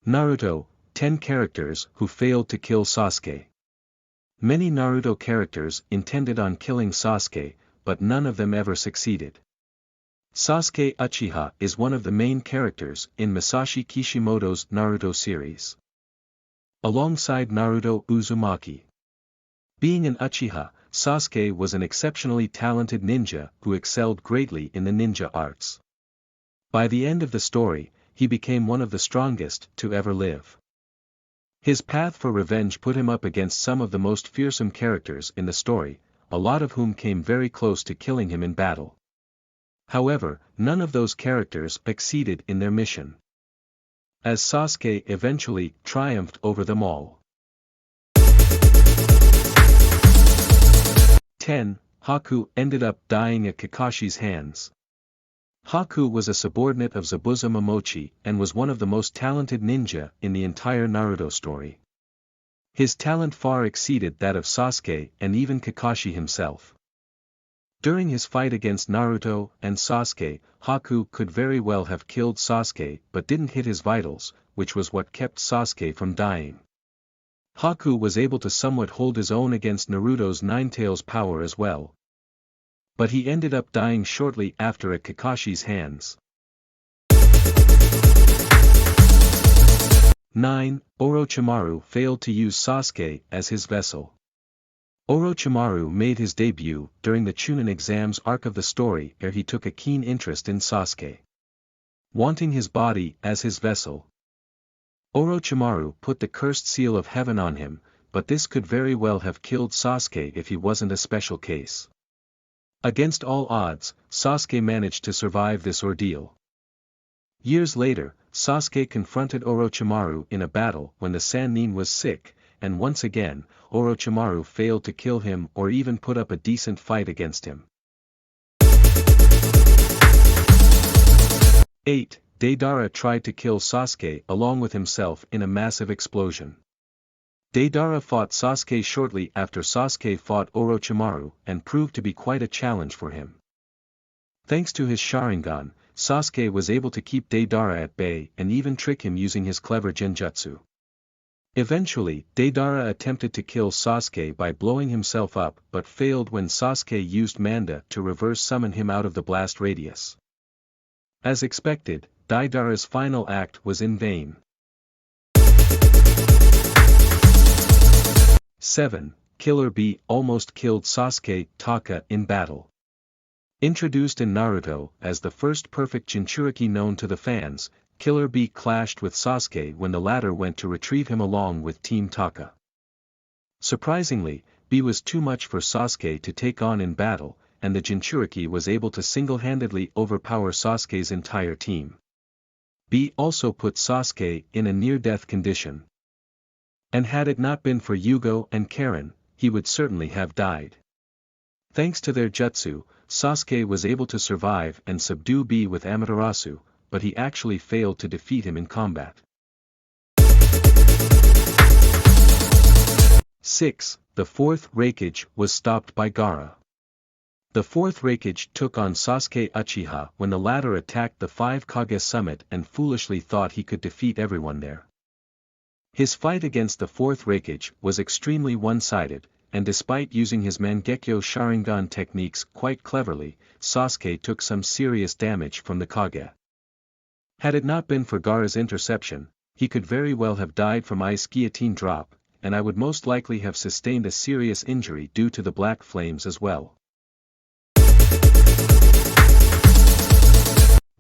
Naruto, 10 characters who failed to kill Sasuke. Many Naruto characters intended on killing Sasuke, but none of them ever succeeded. Sasuke Uchiha is one of the main characters in Masashi Kishimoto's Naruto series. Alongside Naruto Uzumaki. Being an Uchiha, Sasuke was an exceptionally talented ninja who excelled greatly in the ninja arts. By the end of the story, he became one of the strongest to ever live. His path for revenge put him up against some of the most fearsome characters in the story, a lot of whom came very close to killing him in battle. However, none of those characters succeeded in their mission, as Sasuke eventually triumphed over them all. 10. Haku ended up dying at Kakashi's hands. Haku was a subordinate of Zabuza Momochi and was one of the most talented ninja in the entire Naruto story. His talent far exceeded that of Sasuke and even Kakashi himself. During his fight against Naruto and Sasuke, Haku could very well have killed Sasuke but didn't hit his vitals, which was what kept Sasuke from dying. Haku was able to somewhat hold his own against Naruto's Nine-Tails power as well. But he ended up dying shortly after at Kakashi's hands. 9. Orochimaru failed to use Sasuke as his vessel. Orochimaru made his debut during the Chunin exams arc of the story where he took a keen interest in Sasuke. Wanting his body as his vessel, Orochimaru put the cursed seal of heaven on him, but this could very well have killed Sasuke if he wasn't a special case. Against all odds, Sasuke managed to survive this ordeal. Years later, Sasuke confronted Orochimaru in a battle when the Sannin was sick, and once again, Orochimaru failed to kill him or even put up a decent fight against him. 8. Deidara tried to kill Sasuke along with himself in a massive explosion. Deidara fought Sasuke shortly after Sasuke fought Orochimaru and proved to be quite a challenge for him. Thanks to his Sharingan, Sasuke was able to keep Deidara at bay and even trick him using his clever genjutsu. Eventually, Deidara attempted to kill Sasuke by blowing himself up but failed when Sasuke used Manda to reverse summon him out of the blast radius. As expected, Deidara's final act was in vain. 7. Killer Bee almost killed Sasuke Taka in battle. Introduced in Naruto as the first perfect Jinchuriki known to the fans, Killer Bee clashed with Sasuke when the latter went to retrieve him along with Team Taka. Surprisingly, Bee was too much for Sasuke to take on in battle, and the Jinchuriki was able to single-handedly overpower Sasuke's entire team. Bee also put Sasuke in a near-death condition. And had it not been for Yugo and Karen, he would certainly have died. Thanks to their jutsu, Sasuke was able to survive and subdue Bee with Amaterasu, but he actually failed to defeat him in combat. 6. The fourth Raikage was stopped by Gaara. The fourth Raikage took on Sasuke Uchiha when the latter attacked the 5 Kage summit and foolishly thought he could defeat everyone there. His fight against the fourth Raikage was extremely one-sided, and despite using his Mangekyo Sharingan techniques quite cleverly, Sasuke took some serious damage from the Kage. Had it not been for Gaara's interception, he could very well have died from Ice Guillotine drop, and I would most likely have sustained a serious injury due to the black flames as well.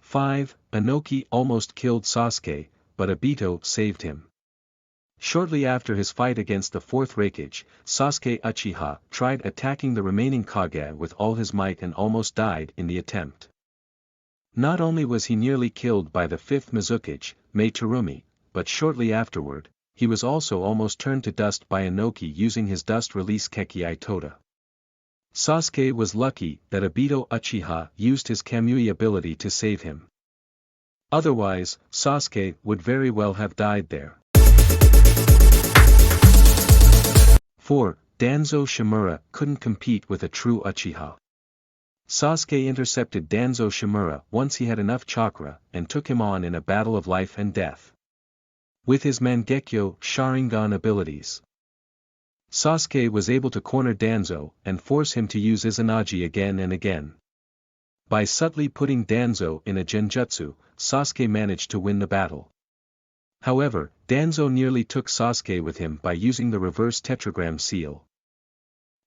5. Inoki almost killed Sasuke, but Obito saved him. Shortly after his fight against the fourth Raikage, Sasuke Uchiha tried attacking the remaining Kage with all his might and almost died in the attempt. Not only was he nearly killed by the fifth Mizukage, Mei Terumi, but shortly afterward, he was also almost turned to dust by Inoki using his dust release Kekki Tota. Sasuke was lucky that Obito Uchiha used his Kamui ability to save him. Otherwise, Sasuke would very well have died there. 4. Danzo Shimura couldn't compete with a true Uchiha. Sasuke intercepted Danzo Shimura once he had enough chakra and took him on in a battle of life and death. With his Mangekyo Sharingan abilities, Sasuke was able to corner Danzo and force him to use Izanagi again and again. By subtly putting Danzo in a genjutsu, Sasuke managed to win the battle. However, Danzo nearly took Sasuke with him by using the reverse tetragram seal.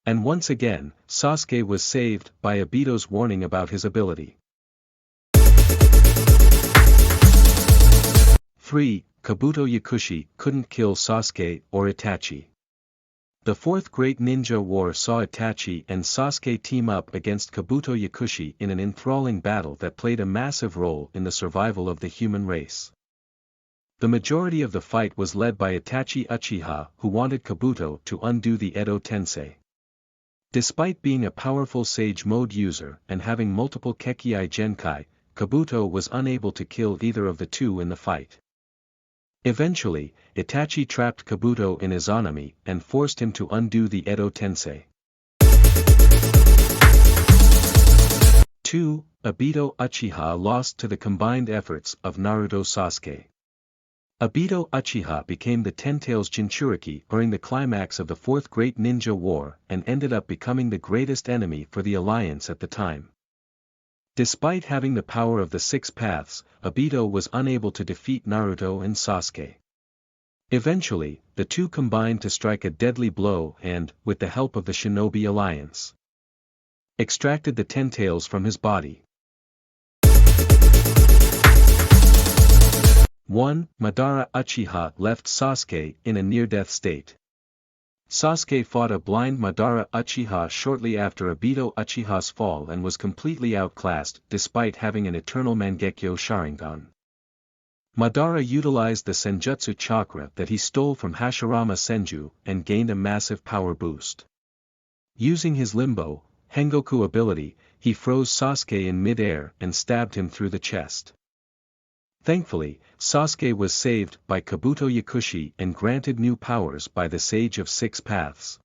And once again, Sasuke was saved by Obito's warning about his ability. 3. Kabuto Yakushi couldn't kill Sasuke or Itachi. The Fourth Great Ninja War saw Itachi and Sasuke team up against Kabuto Yakushi in an enthralling battle that played a massive role in the survival of the human race. The majority of the fight was led by Itachi Uchiha, who wanted Kabuto to undo the Edo Tensei. Despite being a powerful Sage Mode user and having multiple Kekkei Genkai, Kabuto was unable to kill either of the two in the fight. Eventually, Itachi trapped Kabuto in Izanami and forced him to undo the Edo Tensei. 2. Obito Uchiha lost to the combined efforts of Naruto Sasuke. Obito Uchiha became the Ten-Tails Jinchuriki during the climax of the Fourth Great Ninja War and ended up becoming the greatest enemy for the Alliance at the time. Despite having the power of the Six Paths, Obito was unable to defeat Naruto and Sasuke. Eventually, the two combined to strike a deadly blow and, with the help of the Shinobi Alliance, extracted the Ten-Tails from his body. 1. Madara Uchiha left Sasuke in a near-death state. Sasuke fought a blind Madara Uchiha shortly after Obito Uchiha's fall and was completely outclassed despite having an eternal Mangekyo Sharingan. Madara utilized the Senjutsu chakra that he stole from Hashirama Senju and gained a massive power boost. Using his Limbo, Hengoku ability, he froze Sasuke in mid-air and stabbed him through the chest. Thankfully, Sasuke was saved by Kabuto Yakushi and granted new powers by the Sage of Six Paths.